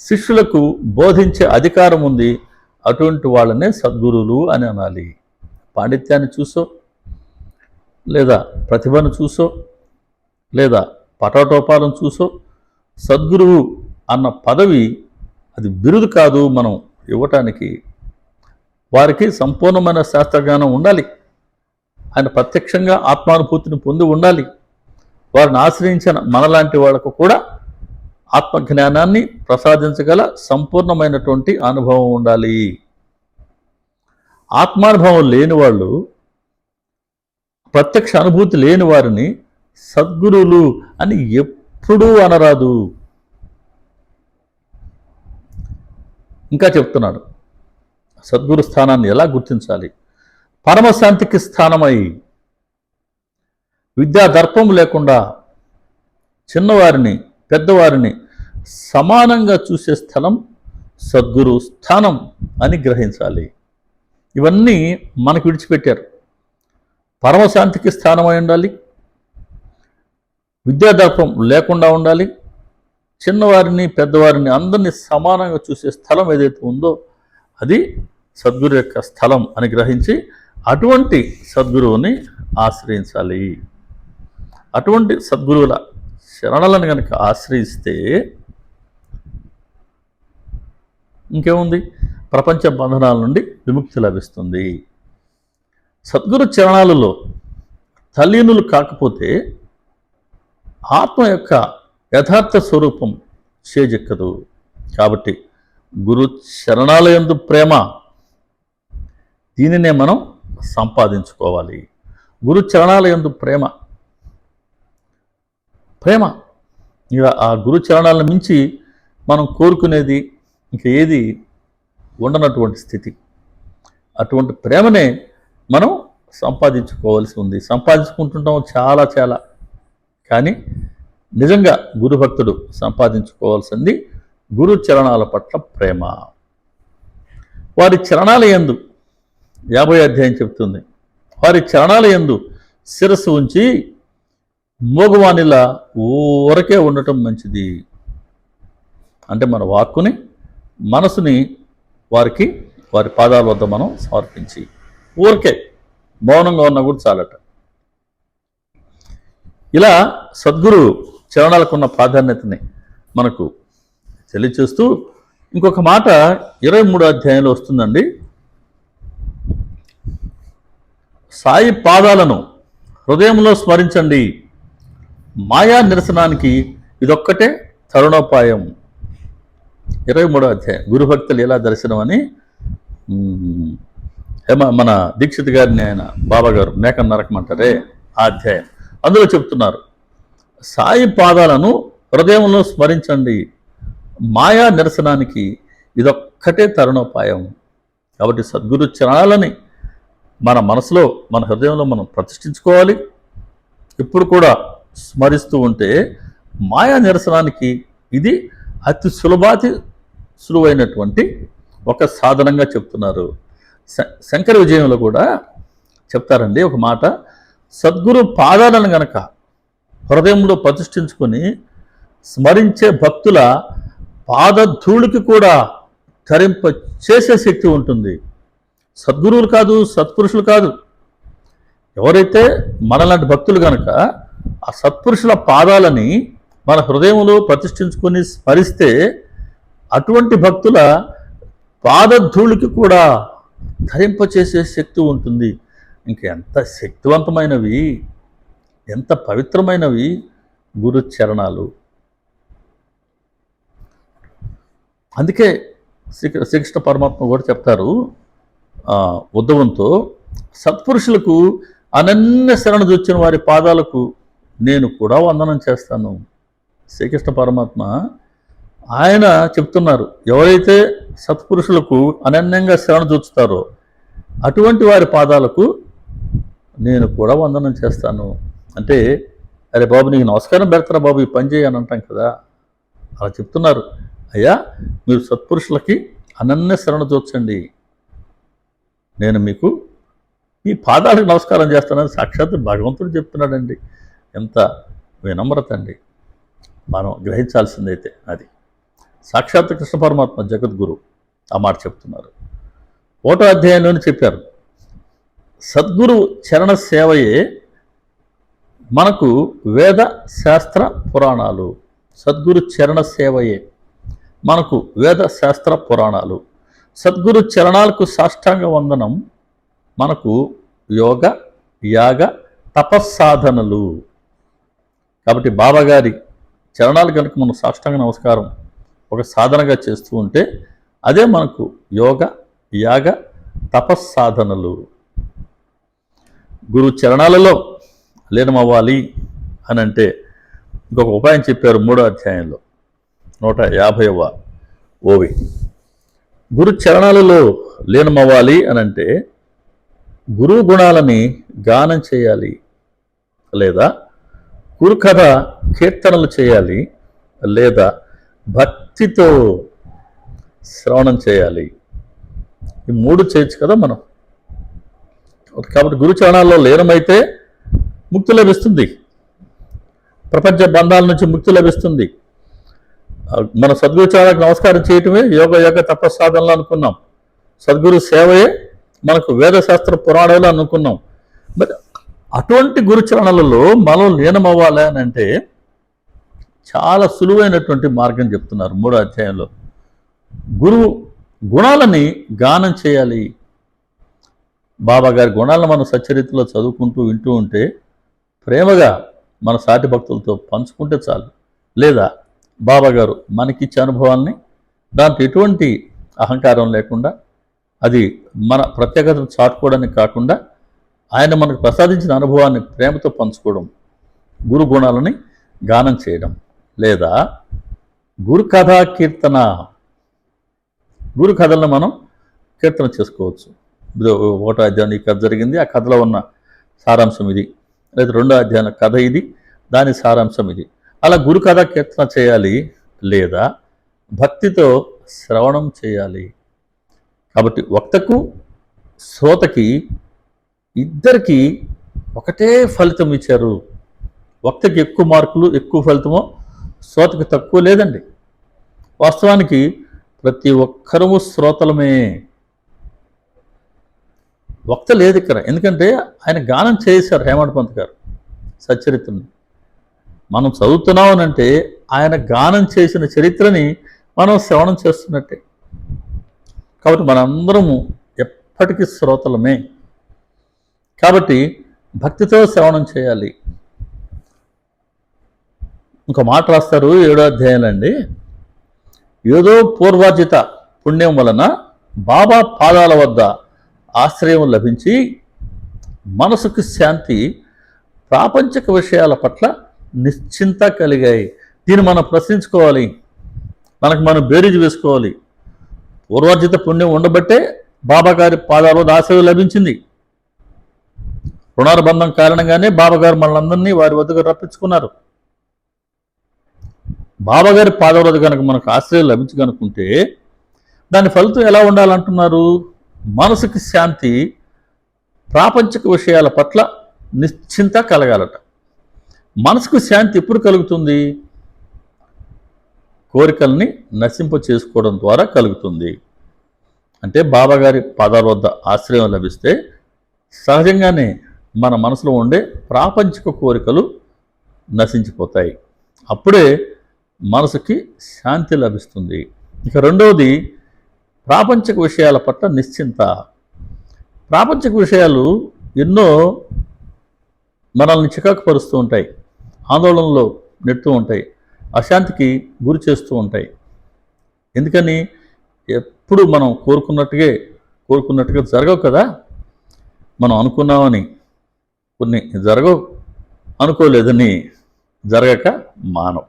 శిష్యులకు బోధించే అధికారం ఉంది. అటువంటి వాళ్ళనే సద్గురువులు అని అనాలి. పాండిత్యాన్ని చూసో, లేదా ప్రతిభను చూసో, లేదా పటాటోపాలను చూసో సద్గురువు అన్న పదవి అది బిరుదు కాదు మనం ఇవ్వటానికి. వారికి సంపూర్ణమైన శాస్త్రజ్ఞానం ఉండాలి, ఆయన ప్రత్యక్షంగా ఆత్మానుభూతిని పొంది ఉండాలి. వారిని ఆశ్రయించిన మనలాంటి వాళ్ళకు కూడా ఆత్మజ్ఞానాన్ని ప్రసాదించగల సంపూర్ణమైనటువంటి అనుభవం ఉండాలి. ఆత్మానుభవం లేని వాళ్ళు, ప్రత్యక్ష అనుభూతి లేని వారిని సద్గురువులు అని ఎప్పుడూ అనరాదు. ఇంకా చెప్తున్నాడు, సద్గురు స్థానాన్ని ఎలా గుర్తించాలి? పరమశాంతికి స్థానమై విద్యా దర్పం లేకుండా చిన్నవారిని పెద్దవారిని సమానంగా చూసే స్థలం సద్గురు స్థానం అని గ్రహించాలి. ఇవన్నీ మనకు విడిచిపెట్టారు. పరమశాంతికి స్థానమై ఉండాలి, విద్యాదర్పం లేకుండా ఉండాలి, చిన్నవారిని పెద్దవారిని అందరినీ సమానంగా చూసే స్థలం ఏదైతే ఉందో అది సద్గురు యొక్క స్థలం అని గ్రహించి అటువంటి సద్గురువుని ఆశ్రయించాలి. అటువంటి సద్గురువుల శరణలను కనుక ఆశ్రయిస్తే ఇంకేముంది? ప్రపంచ బంధనాల నుండి విముక్తి లభిస్తుంది. సద్గురు చరణాలలో తల్లీనులు కాకపోతే ఆత్మ యొక్క యథార్థ స్వరూపం చేజెక్కదు. కాబట్టి గురు చరణాల యందు ప్రేమ, దీనినే మనం సంపాదించుకోవాలి. గురు చరణాల యందు ప్రేమ ఇక ఆ గురు చరణాలను మించి మనం కోరుకునేది ఇంకా ఏది ఉండనటువంటి స్థితి. అటువంటి ప్రేమనే మనం సంపాదించుకోవాల్సి ఉంది. సంపాదించుకుంటుంటాం చాలా, కానీ నిజంగా గురుభక్తుడు సంపాదించుకోవాల్సింది గురు చరణాల పట్ల ప్రేమ. వారి చరణాల యందు 50వ అధ్యాయం చెప్తుంది, వారి చరణాల యందు శిరస్సు ఉంచి మోగవానిలా ఊరకే ఉండటం మంచిది. అంటే మన వాక్కుని మనసుని వారి పాదాల వద్ద మనం సమర్పించి ఊరికే మౌనంగా ఉన్నా కూడా చాలట. ఇలా సద్గురు చరణాలకున్న ప్రాధాన్యతని మనకు తెలియచేస్తూ ఇంకొక మాట 23వ అధ్యాయంలో వస్తుందండి. సాయి పాదాలను హృదయంలో స్మరించండి, మాయా నిరసనానికి ఇదొక్కటే తరుణోపాయం. 23వ అధ్యాయం గురుభక్తులు ఎలా దర్శనం అని మన దీక్షిత్ గారిని ఆయన బాబా గారు మేకన్ నరకమంటారే ఆ అధ్యాయం, అందులో చెప్తున్నారు, సాయి పాదాలను హృదయంలో స్మరించండి, మాయా నిరసనానికి ఇదొక్కటే తరుణోపాయం. కాబట్టి సద్గురు చరణాలని మన మనసులో మన హృదయంలో మనం ప్రతిష్ఠించుకోవాలి. ఇప్పుడు కూడా స్మరిస్తూ ఉంటే మాయా నిరసనానికి ఇది అతి సులువైనటువంటి ఒక సాధనంగా చెప్తున్నారు. శంకర విజయంలో కూడా చెప్తారండి ఒక మాట, సద్గురు పాదాలను గనక హృదయంలో ప్రతిష్ఠించుకొని స్మరించే భక్తుల పాదధూళికి కూడా ధరింప చేసే శక్తి ఉంటుంది. సద్గురువులు కాదు, సత్పురుషులు కాదు, ఎవరైతే మనలాంటి భక్తులు కనుక ఆ సత్పురుషుల పాదాలని మన హృదయంలో ప్రతిష్ఠించుకొని స్మరిస్తే అటువంటి భక్తుల పాదధూళికి కూడా ధరింపచేసే శక్తి ఉంటుంది. ఇంకెంత శక్తివంతమైనవి, ఎంత పవిత్రమైనవి గురు చరణాలు. అందుకే శ్రీకృష్ణ పరమాత్మ కూడా చెప్తారు ఉద్ధవంతో, సత్పురుషులకు అనన్య శరణు వచ్చిన వారి పాదాలకు నేను కూడా వందనం చేస్తాను. శ్రీకృష్ణ పరమాత్మ ఆయన చెప్తున్నారు, ఎవరైతే సత్పురుషులకు అనన్యంగా శరణు చూస్తారో అటువంటి వారి పాదాలకు నేను కూడా వందనం చేస్తాను. అంటే అరే బాబు నీకు నమస్కారం పెడతారా బాబు, ఈ పని చేయని అంటాం కదా, అలా చెప్తున్నారు. అయ్యా మీరు సత్పురుషులకి అనన్య శరణు చూచండి, నేను మీకు మీ పాదాలకు నమస్కారం చేస్తానని సాక్షాత్ భగవంతుడు చెప్తున్నాడండి. ఎంత వినమ్రత అండి, మనం గ్రహించాల్సిందైతే అది. సాక్షాత్ కృష్ణ పరమాత్మ జగద్గురు ఆ మాట చెప్తున్నారు. 1వ అధ్యాయంలోనే చెప్పారు, సద్గురు చరణ సేవయే మనకు వేద శాస్త్ర పురాణాలు. సద్గురు చరణ సేవయే మనకు వేద శాస్త్ర పురాణాలు. సద్గురు చరణాలకు సాష్టాంగ వందనం మనకు యోగ యాగ తపస్సాధనలు. కాబట్టి బాబాగారి చరణాలు కనుక మనం సాష్టాంగ నమస్కారం ఒక సాధనగా చేస్తూ ఉంటే అదే మనకు యోగ యాగ తపస్సాధనలు. గురు చరణాలలో లీనమవ్వాలి అని అంటే ఇంకొక ఉపాయం చెప్పారు 3వ అధ్యాయంలో 150వ ఓవి. గురు చరణాలలో లీనమవ్వాలి అని అంటే గురువు గుణాలని గానం చేయాలి, లేదా గురుకథ కీర్తనలు చేయాలి, లేదా భక్తితో శ్రవణం చేయాలి. ఈ 3 చేయొచ్చు కదా మనం. కాబట్టి గురు చరణాల్లో లీనమైతే ముక్తి లభిస్తుంది, ప్రపంచ బంధాల నుంచి ముక్తి లభిస్తుంది. మన సద్గురు చరణాలకు నమస్కారం చేయటమే యోగ యోగ తపస్సాధనలు అనుకున్నాం. సద్గురు సేవయే మనకు వేదశాస్త్ర పురాణాలు అనుకున్నాం. మరి అటువంటి గురు చరణాలలో మనం లీనమవ్వాలి అని అంటే చాలా సులువైనటువంటి మార్గం చెప్తున్నారు 3వ అధ్యాయంలో. గురువు గుణాలని గానం చేయాలి. బాబా గారి గుణాలను మనం సచ్చరిత్రలో చదువుకుంటూ వింటూ ఉంటే ప్రేమగా మన సాటి భక్తులతో పంచుకుంటే చాలు. లేదా బాబా గారు మనకిచ్చే అనుభవాల్ని దాంట్లో ఎటువంటి అహంకారం లేకుండా, అది మన ప్రత్యేకతను చాటుకోవడానికి కాకుండా ఆయన మనకు ప్రసాదించిన అనుభవాన్ని ప్రేమతో పంచుకోవడం, గురు గుణాలని గానం చేయడం, లేదా గురు కథా కీర్తన. గురు కథలను మనం కీర్తన చేసుకోవచ్చు. 1వ అధ్యాయం ఈ కథ జరిగింది, ఆ కథలో ఉన్న సారాంశం ఇది, లేదా 2వ అధ్యాయం కథ ఇది, దాని సారాంశం ఇది. అలా గురు కథ కీర్తన చేయాలి, లేదా భక్తితో శ్రవణం చేయాలి. కాబట్టి వక్తకు శ్రోతకి ఇద్దరికి ఒకటే ఫలితం ఇచ్చారు. వక్తకి ఎక్కువ మార్కులు ఎక్కువ ఫలితమో, శ్రోతకి తక్కువ లేదండి. వాస్తవానికి ప్రతి ఒక్కరము శ్రోతలమే, వక్త లేదు ఇక్కడ. ఎందుకంటే ఆయన గానం చేశారు హేమంత్ పంత్ గారు సచ్చరిత్రని. మనం చదువుతున్నామనంటే ఆయన గానం చేసిన చరిత్రని మనం శ్రవణం చేస్తున్నట్టే. కాబట్టి మనందరము ఎప్పటికీ శ్రోతలమే. కాబట్టి భక్తితో శ్రవణం చేయాలి. ఇంకో మాట రాస్తారు 7వ అధ్యాయంలో అండి, ఏదో పూర్వార్జిత పుణ్యం వలన బాబా పాదాల వద్ద ఆశ్రయం లభించి మనసుకు శాంతి, ప్రాపంచిక విషయాల పట్ల నిశ్చింత కలిగాయి. దీన్ని మనం ప్రశ్నించుకోవాలి, మనకు మనం బేరీజు వేసుకోవాలి. పూర్వార్జిత పుణ్యం ఉండబట్టే బాబా గారి పాదాల వద్ద ఆశ్రయం లభించింది. రుణానుబంధం కారణంగానే బాబాగారు మనల్ని వారి వద్దకు రప్పించుకున్నారు. బాబాగారి పాదవరద కనుక మనకు ఆశ్రయం లభించగనుకుంటే దాని ఫలితం ఎలా ఉండాలంటున్నారు? మనసుకి శాంతి, ప్రాపంచిక విషయాల పట్ల నిశ్చింత కలగాలట. మనసుకు శాంతి ఎప్పుడు కలుగుతుంది? కోరికల్ని నశింప చేసుకోవడం ద్వారా కలుగుతుంది. అంటే బాబాగారి పాదాల వద్ద ఆశ్రయం లభిస్తే సహజంగానే మన మనసులో ఉండే ప్రాపంచిక కోరికలు నశించిపోతాయి. అప్పుడే మనసుకి శాంతి లభిస్తుంది. ఇక రెండవది, ప్రాపంచిక విషయాల పట్ల నిశ్చింత. ప్రాపంచిక విషయాలు ఎన్నో మనల్ని చికాకు పరుస్తూ ఉంటాయి, ఆందోళనలో నెడుతూ ఉంటాయి, అశాంతికి గురి చేస్తూ ఉంటాయి. ఎందుకని? ఎప్పుడు మనం కోరుకున్నట్టుగా జరగవు కదా. మనం అనుకున్నామని కొన్ని జరగవు, అనుకోలేదని జరగక మానవు.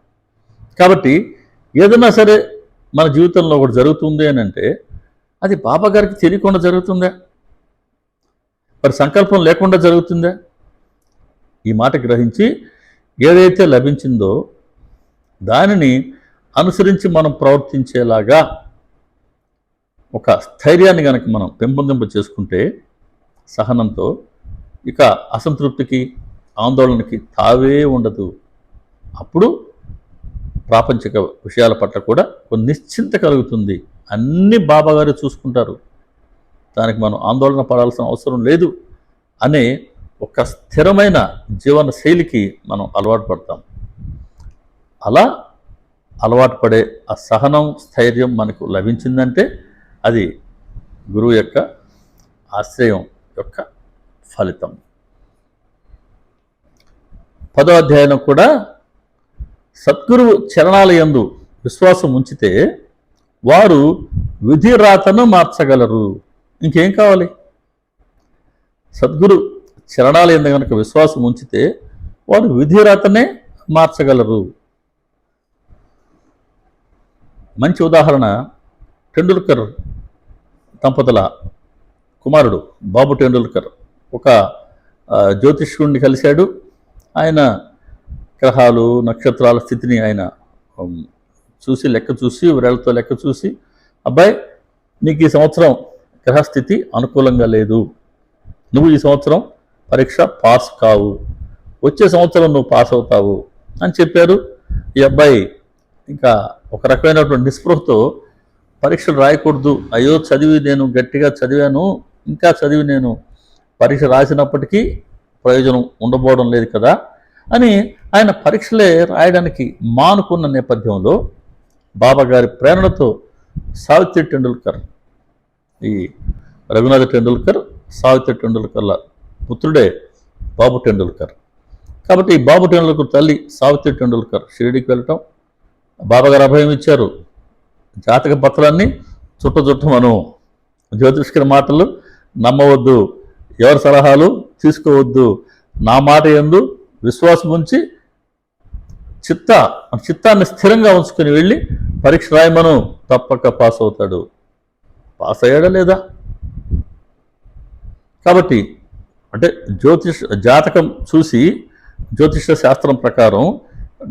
కాబట్టి ఏదైనా సరే మన జీవితంలో ఒకటి జరుగుతుంది అని అంటే అది బాబాగారికి తెలియకుండా జరుగుతుందా? మరి సంకల్పం లేకుండా జరుగుతుందా? ఈ మాట గ్రహించి ఏదైతే లభించిందో దానిని అనుసరించి మనం ప్రవర్తించేలాగా ఒక స్థైర్యాన్ని కనుక మనం పెంపొందింప చేసుకుంటే సహనంతో ఇక అసంతృప్తికి, ఆందోళనకి తావే ఉండదు. అప్పుడు ప్రాపంచిక విషయాల పట్ల కూడా ఒక నిశ్చింత కలుగుతుంది. అన్నీ బాబాగారు చూసుకుంటారు, దానికి మనం ఆందోళన పడాల్సిన అవసరం లేదు అనే ఒక స్థిరమైన జీవన శైలికి మనం అలవాటు పడతాం. అలా అలవాటు పడే ఆ సహనం, స్థైర్యం మనకు లభించిందంటే అది గురువు యొక్క ఆశ్రయం యొక్క ఫలితం. 10వ అధ్యాయం కూడా సద్గురువు చరణాలయందు విశ్వాసం ఉంచితే వారు విధి రాతను మార్చగలరు. ఇంకేం కావాలి? సద్గురు చరణాలయందు కనుక విశ్వాసం ఉంచితే వారు విధి రాతనే మార్చగలరు. మంచి ఉదాహరణ టెండూల్కర్ దంపతుల కుమారుడు బాబు టెండూల్కర్ ఒక జ్యోతిష్కుడిని కలిశాడు. ఆయన గ్రహాలు, నక్షత్రాల స్థితిని ఆయన లెక్క చూసి వివరాలతో లెక్క చూసి, అబ్బాయి నీకు ఈ సంవత్సరం గ్రహస్థితి అనుకూలంగా లేదు, నువ్వు ఈ సంవత్సరం పరీక్ష పాస్ కావు, వచ్చే సంవత్సరం నువ్వు పాస్ అవుతావు అని చెప్పారు. ఈ అబ్బాయి ఇంకా ఒక రకమైనటువంటి నిస్పృహతో పరీక్షలు రాయకూడదు, అయ్యో నేను గట్టిగా చదివాను, ఇంకా చదివి నేను పరీక్ష రాసినప్పటికీ ప్రయోజనం ఉండబోవడం లేదు కదా అని ఆయన పరీక్షలే రాయడానికి మానుకున్న నేపథ్యంలో బాబాగారి ప్రేరణతో సావిత్రి టెండూల్కర్, ఈ రఘునాథ్ టెండూల్కర్ సావిత్రి టెండూల్కర్ల పుత్రుడే బాబు టెండూల్కర్. కాబట్టి ఈ బాబు టెండూల్కర్ తల్లి సావిత్రి టెండూల్కర్ షిరిడీకి వెళ్ళటం, బాబాగారు అభయం ఇచ్చారు, జాతక పత్రాన్ని చుట్టమను, జ్యోతిష్కర మాటలు నమ్మవద్దు, ఎవరి సలహాలు తీసుకోవద్దు, నా మాట యందు విశ్వాసం ఉంచి చిత్తాన్ని స్థిరంగా ఉంచుకొని వెళ్ళి పరీక్ష రాయమను, తప్పక పాస్ అవుతాడు. పాస్ అయ్యాడా లేదా? కాబట్టి అంటే జాతకం చూసి జ్యోతిష శాస్త్రం ప్రకారం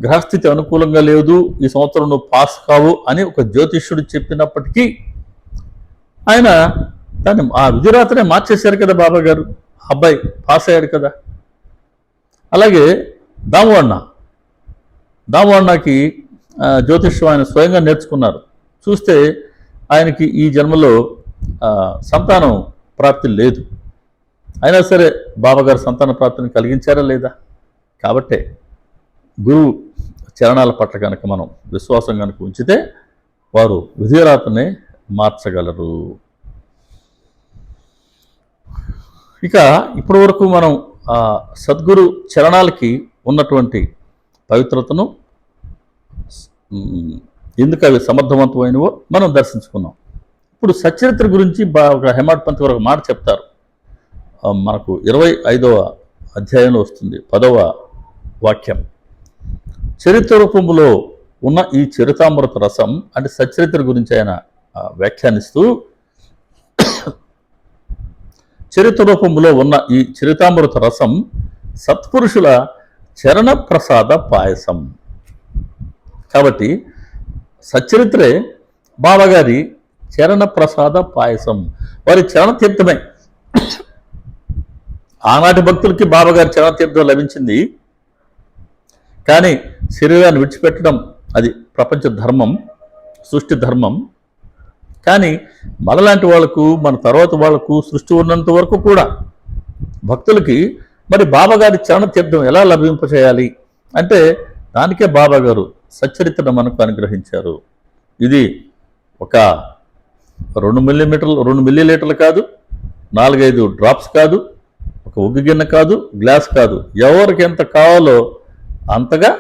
గ్రహస్థితి అనుకూలంగా లేదు, ఈ సంవత్సరం నువ్వు పాస్ కావు అని ఒక జ్యోతిష్యుడు చెప్పినప్పటికీ ఆయన దాన్ని ఆ విధిరాతనే మార్చేశారు కదా బాబా గారు. అబ్బాయి పాస్ అయ్యాడు కదా. అలాగే దాము అన్నకి జ్యోతిష్యం ఆయన స్వయంగా నేర్చుకున్నారు. చూస్తే ఆయనకి ఈ జన్మలో సంతానం ప్రాప్తి లేదు. అయినా సరే బాబాగారు సంతాన ప్రాప్తిని కలిగించారా లేదా? కాబట్టే గురువు చరణాల పట్ల కనుక మనం విశ్వాసం కనుక ఉంచితే వారు విధిరాతనే మార్చగలరు. ఇక ఇప్పటి వరకు మనం సద్గురు చరణాలకి ఉన్నటువంటి పవిత్రతను, ఎందుకు అవి సమర్థవంతమైనవో మనం దర్శించుకున్నాం. ఇప్పుడు సచ్చరిత్ర గురించి హేమాడ్ పంత్ గారు ఒక మాట చెప్తారు. మనకు 25వ అధ్యాయంలో వస్తుంది 10వ వాక్యం. చరిత్ర రూపంలో ఉన్న ఈ చరితామృత రసం అంటే సచ్చరిత్ర గురించి ఆయన వ్యాఖ్యానిస్తూ, చరిత్ర రూపంలో ఉన్న ఈ చరితామృత రసం సత్పురుషుల చరణ ప్రసాద పాయసం. కాబట్టి సచ్చరిత్రే బాబాగారి చరణ ప్రసాద పాయసం, వారి చరణ తీర్థమే. ఆనాటి భక్తులకి బాబాగారి చరణ తీర్థం లభించింది. కానీ శరీరాన్ని విడిచిపెట్టడం అది ప్రపంచ ధర్మం, సృష్టి ధర్మం. కానీ మనలాంటి వాళ్ళకు, మన తర్వాత వాళ్లకు సృష్టి ఉన్నంత వరకు కూడా భక్తులకి మరి బాబాగారి చరణ తీర్థం ఎలా లభింపచేయాలి అంటే దానికే బాబాగారు సచ్చరిత్రను మనకు అనుగ్రహించారు. ఇది ఒక 2 మిల్లీలీటర్లు కాదు, 4-5 డ్రాప్స్ కాదు, ఒక ఉగ్గు గిన్నె కాదు, గ్లాస్ కాదు, ఎవరికి ఎంత కావాలో అంతగా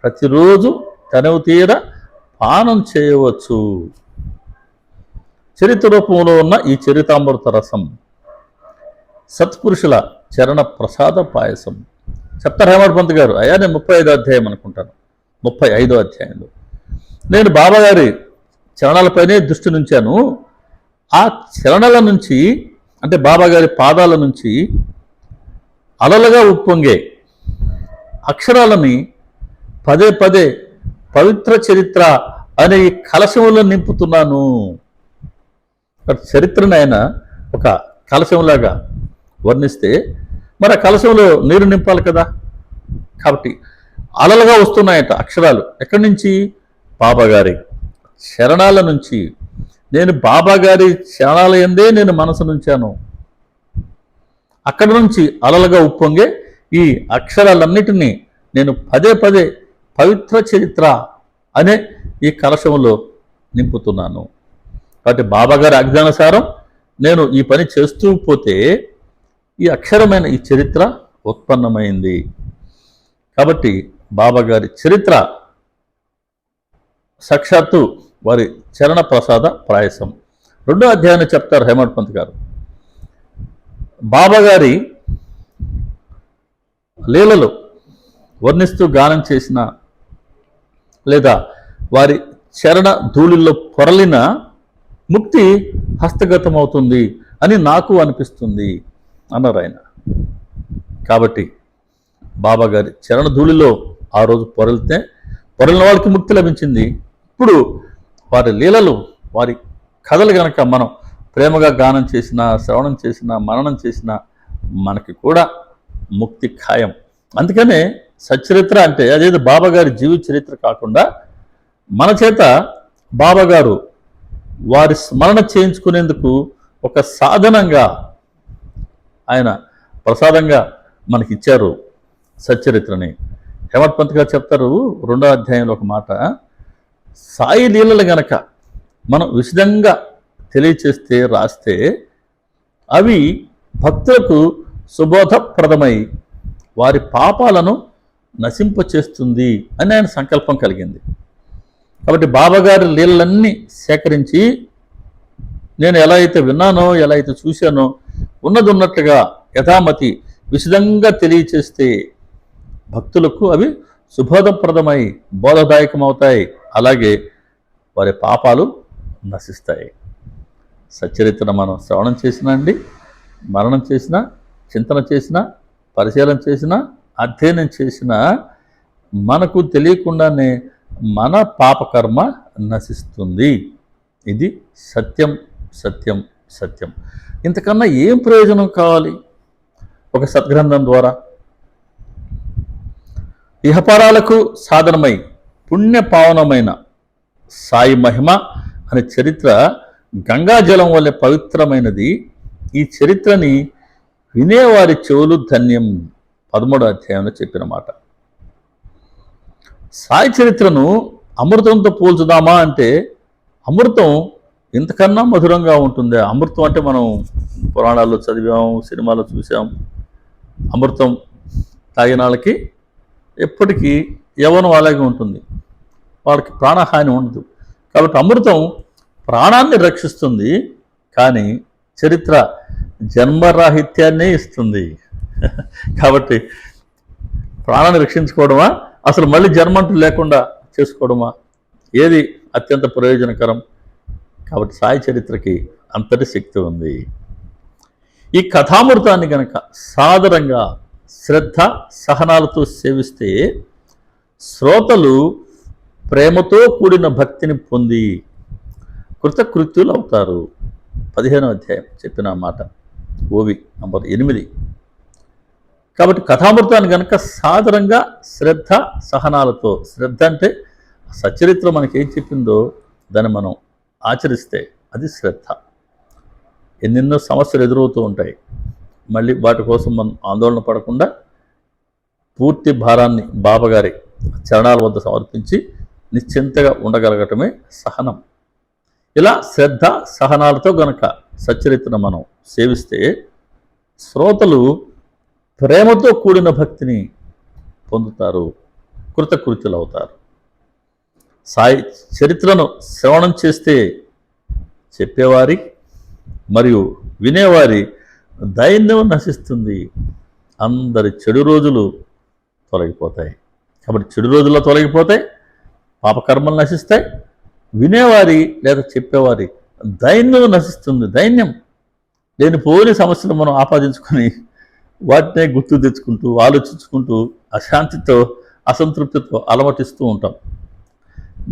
ప్రతిరోజు తనవు తీర పానం చేయవచ్చు. చరిత్ర రూపంలో ఉన్న ఈ చరితామృత రసం సత్పురుషుల చరణ ప్రసాద పాయసం. చెప్తారు హేమడ్ పంత్ గారు. అయ్యా నేను 35వ అధ్యాయం అనుకుంటాను, 35వ అధ్యాయంలో నేను బాబాగారి చరణాలపైనే దృష్టి నుంచాను. ఆ చరణాల నుంచి అంటే బాబాగారి పాదాల నుంచి అలలుగా ఉప్పొంగే అక్షరాలని పదే పదే పవిత్ర చరిత్ర అనే ఈ కలశంలో నింపుతున్నాను. చరిత్రను ఆయన ఒక కలశంలాగా వర్ణిస్తే మరి ఆ కలశంలో నీరు నింపాలి కదా. కాబట్టి అలలుగా వస్తున్నాయట అక్షరాలు. ఎక్కడి నుంచి? బాబాగారి చరణాల నుంచి. నేను బాబాగారి చరణాల యందే నేను మనసు నుంచాను. అక్కడి నుంచి అలలుగా ఉప్పొంగే ఈ అక్షరాలన్నిటినీ నేను పదే పదే పవిత్ర చరిత్ర అనే ఈ కలశంలో నింపుతున్నాను. కాబట్టి బాబాగారి ఆజ్ఞానుసారం నేను ఈ పని చేస్తూ పోతే ఈ అక్షరమైన ఈ చరిత్ర ఉత్పన్నమైంది. కాబట్టి బాబాగారి చరిత్ర సాక్షాత్తు వారి చరణ ప్రసాద పాయసం. 2వ అధ్యాయాన్ని చెప్తారు హేమడ్ పంత్ గారు. బాబాగారి లీలలు వర్ణిస్తూ గానం చేసిన లేదా వారి చరణ ధూళిలో పొరలిన ముక్తి హస్తగతమవుతుంది అని నాకు అనిపిస్తుంది అన్నారు ఆయన. కాబట్టి బాబాగారి చరణ ధూళిలో ఆ రోజు పొరలిన వాళ్ళకి ముక్తి లభించింది. ఇప్పుడు వారి లీలలు, వారి కథలు గనక మనం ప్రేమగా గానం చేసినా, శ్రవణం చేసినా, మననం చేసినా మనకి కూడా ముక్తి ఖాయం. అందుకనే సచ్చరిత్ర అంటే అదేదో బాబాగారి జీవిత చరిత్ర కాకుండా మన చేత బాబాగారు వారి స్మరణ చేయించుకునేందుకు ఒక సాధనంగా ఆయన ప్రసాదంగా మనకిచ్చారు సచ్చరిత్రని. హేమడ్ పంత్ గారు చెప్తారు 2వ అధ్యాయంలో ఒక మాట, సాయి లీలలు గనక మనం విశదంగా తెలియచేస్తే, రాస్తే అవి భక్తులకు సుబోధప్రదమై వారి పాపాలను నశింపచేస్తుంది అని ఆయన సంకల్పం కలిగింది. కాబట్టి బాబాగారి లీలలన్నీ సేకరించి నేను ఎలా అయితే విన్నానో, ఎలా అయితే చూశానో ఉన్నది ఉన్నట్లుగా యథామతి విశదంగా తెలియచేస్తే భక్తులకు అవి సుబోధప్రదమై బోధదాయకమవుతాయి. అలాగే వారి పాపాలు నశిస్తాయి. సచ్చరిత్రను మనం శ్రవణం చేసినా అండి, మరణం చేసినా, చింతన చేసినా, పరిశీలన చేసినా, అధ్యయనం చేసినా మనకు తెలియకుండానే మన పాపకర్మ నశిస్తుంది. ఇది సత్యం, సత్యం, సత్యం. ఇంతకన్నా ఏం ప్రయోజనం కావాలి ఒక సద్గ్రంథం ద్వారా? ఇహపరాలకు సాధనమై పుణ్యపావనమైన సాయి మహిమ అనే చరిత్ర గంగాజలం వల్లే పవిత్రమైనది. ఈ చరిత్రని వినేవారి చెవులు ధన్యం. 13వ అధ్యాయంలో చెప్పిన మాట. సాయి చరిత్రను అమృతంతో పోల్చుదామా అంటే అమృతం ఇంతకన్నా మధురంగా ఉంటుంది. అమృతం అంటే మనం పురాణాల్లో చదివాం, సినిమాలో చూసాం. అమృతం తాగిన వాళ్ళకి ఎప్పటికీ యవ్వనం అలాగే ఉంటుంది, వాళ్ళకి ప్రాణహాని ఉండదు. కాబట్టి అమృతం ప్రాణాన్ని రక్షిస్తుంది, కానీ చరిత్ర జన్మరాహిత్యాన్నే ఇస్తుంది. కాబట్టి ప్రాణాన్ని రక్షించుకోవడమా, అసలు మళ్ళీ జన్మంటూ లేకుండా చేసుకోవడమా, ఏది అత్యంత ప్రయోజనకరం? కాబట్టి సాయి చరిత్రకి అంతటి శక్తి ఉంది. ఈ కథామృతాన్ని గనక సాదరంగా శ్రద్ధ సహనాలతో సేవిస్తే శ్రోతలు ప్రేమతో కూడిన భక్తిని పొంది కృతకృత్యులు అవుతారు. 15వ అధ్యాయం చెప్పిన మాట, ఓవి నంబర్ 8. కాబట్టి కథామృతాన్ని కనుక సాదరంగా శ్రద్ధ సహనాలతో, శ్రద్ధ అంటే సచరిత్ర మనకేం చెప్పిందో దాన్ని మనం ఆచరిస్తే అది శ్రద్ధ. ఎన్నెన్నో సమస్యలు ఎదురవుతూ ఉంటాయి, మళ్ళీ వాటి కోసం మనం ఆందోళన పడకుండా పూర్తి భారాన్ని బాబాగారి చరణాల వద్ద సమర్పించి నిశ్చింతగా ఉండగలగటమే సహనం. ఇలా శ్రద్ధ సహనాలతో గనక సచ్చరిత్రను మనం సేవిస్తే శ్రోతలు ప్రేమతో కూడిన భక్తిని పొందుతారు, కృతకృత్యులు అవుతారు. సాయి చరిత్రను శ్రవణం చేస్తే చెప్పేవారి మరియు వినేవారి దైన్యం నశిస్తుంది. అందరి చెడు రోజులు తొలగిపోతాయి. కాబట్టి చెడు రోజుల్లో తొలగిపోతాయి, పాపకర్మలు నశిస్తాయి. వినేవారి లేదా చెప్పేవారి దైన్యం నశిస్తుంది. దైన్యం లేనిపోని సమస్యలు మనం ఆపాదించుకొని వాటినే గుర్తు తెచ్చుకుంటూ ఆలోచించుకుంటూ అశాంతితో అసంతృప్తితో అలమటిస్తూ ఉంటాం.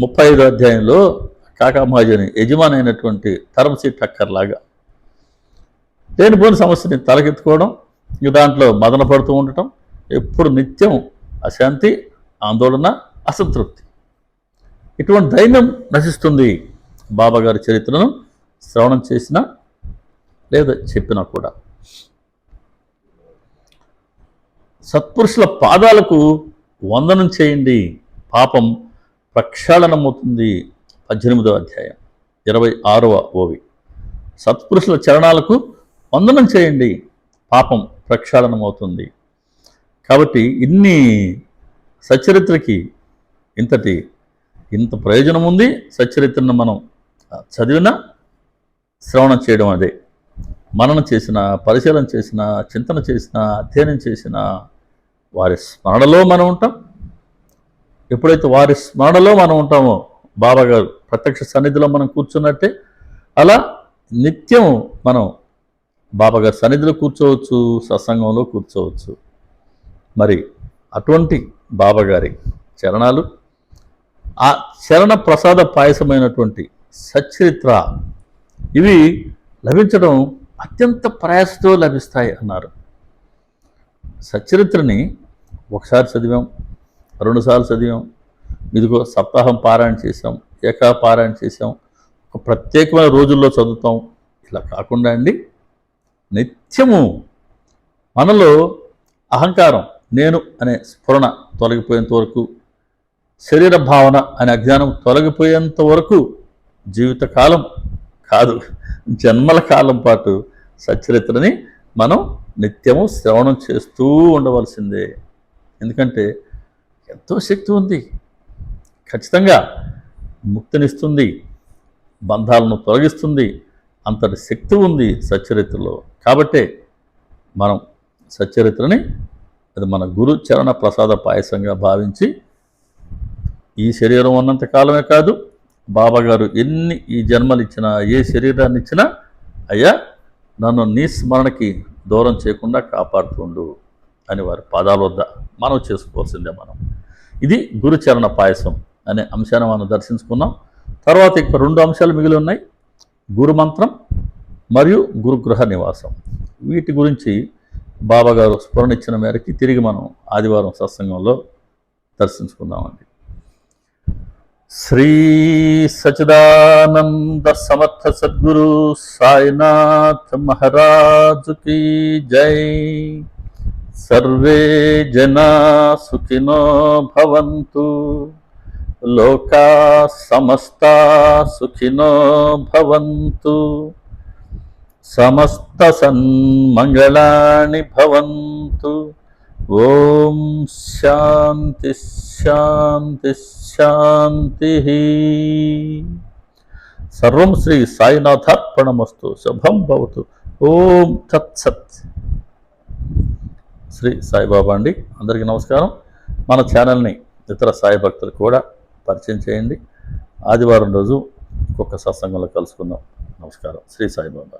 35వ అధ్యాయంలో కాకా మహాజని యజమాని అయినటువంటి ధర్మశ్రీ ఠక్కర్ లాగా లేనిపోని సమస్యని తలకెత్తుకోవడం, ఇక దాంట్లో మదన పడుతూ ఉండటం, ఎప్పుడు నిత్యం అశాంతి, ఆందోళన, అసంతృప్తి. ఇటువంటి దైన్యం నశిస్తుంది బాబాగారి చరిత్రను శ్రవణం చేసినా లేదా చెప్పినా కూడా. సత్పురుషుల పాదాలకు వందనం చేయండి, పాపం ప్రక్షాళనమవుతుంది. 18వ అధ్యాయం 26వ ఓవి. సత్పురుషుల చరణాలకు వందనం చేయండి, పాపం ప్రక్షాళనమవుతుంది. కాబట్టి ఇన్ని సచ్చరిత్రకి ఇంత ప్రయోజనం ఉంది. సచ్చరిత్రను మనం చదివినా శ్రవణం చేయడం, అదే మననం చేసిన, పరిశీలన చేసిన, చింతన చేసిన, అధ్యయనం చేసిన వారి స్మరణలో మనం ఉంటాం. ఎప్పుడైతే వారి స్మరణలో మనం ఉంటామో, బాబాగారు ప్రత్యక్ష సన్నిధిలో మనం కూర్చున్నట్టే, అలా నిత్యం మనం బాబాగారి సన్నిధిలో కూర్చోవచ్చు, సత్సంగంలో కూర్చోవచ్చు. మరి అటువంటి బాబాగారి చరణాలు, ఆ చరణ ప్రసాద పాయసమైనటువంటి సచ్చరిత్ర, ఇవి లభించడం అత్యంత ప్రయాసతో లభిస్తాయి అన్నారు. సచ్చరిత్రని ఒకసారి చదివాం, 2 సార్లు చదివాం, ఇదిగో సప్తాహం పారాయణ చేసాం, ఏకా పారాయణ చేసాం, ఒక ప్రత్యేకమైన రోజుల్లో చదువుతాం. ఇలా కాకుండా అండి, నిత్యము మనలో అహంకారం, నేను అనే స్ఫురణ తొలగిపోయేంత వరకు, శరీర భావన అనే అజ్ఞానం తొలగిపోయేంత వరకు, జీవితకాలం కాదు జన్మల కాలం పాటు సచ్చరిత్రని మనం నిత్యము శ్రవణం చేస్తూ ఉండవలసిందే. ఎందుకంటే ఎంతో శక్తి ఉంది, ఖచ్చితంగా ముక్తినిస్తుంది, బంధాలను తొలగిస్తుంది, అంతటి శక్తి ఉంది సచ్చరిత్రలో. కాబట్టే మనం సచ్చరిత్రని అది మన గురు చరణ ప్రసాద పాయసంగా భావించి, ఈ శరీరం ఉన్నంత కాలమే కాదు, బాబాగారు ఎన్ని ఈ జన్మలు ఇచ్చినా, ఏ శరీరాన్ని ఇచ్చినా, అయ్యా నన్ను నీ స్మరణకి దూరం చేయకుండా కాపాడుతుండు అని వారి పాదాల వద్ద మనం చేసుకోవాల్సిందే. ఇది గురుచరణ పాయసం అనే అంశాన్ని మనం దర్శించుకున్నాం. తర్వాత ఇంకా 2 అంశాలు మిగిలి ఉన్నాయి, గురుమంత్రం మరియు గురుగృహ నివాసం. వీటి గురించి బాబాగారు స్ఫురణ ఇచ్చిన మేరకి తిరిగి మనం ఆదివారం సత్సంగంలో దర్శించుకుందామండి. శ్రీ సచిదానంద సమర్థ సద్గురు సాయినాథ్ మహారాజ్ కీ జై. సర్వే జనా సుఖినో భవంతు, లోకా సమస్తా సుఖినో భవంతు, సమస్త సన్మంగళాని భవంతు. ఓం శాంతి శాంతి శాంతి. సర్వం శ్రీ సాయినాథార్పణమస్తు. శుభం భవతు. ఓం తత్సత్. శ్రీ సాయిబాబా అండి. అందరికీ నమస్కారం. మన ఛానల్ని ఇతర సాయి భక్తులు కూడా పరిచయం చేయండి. ఆదివారం రోజు ఇంకొక సత్సంగంలో కలుసుకుందాం. నమస్కారం. శ్రీ సాయిబాబా.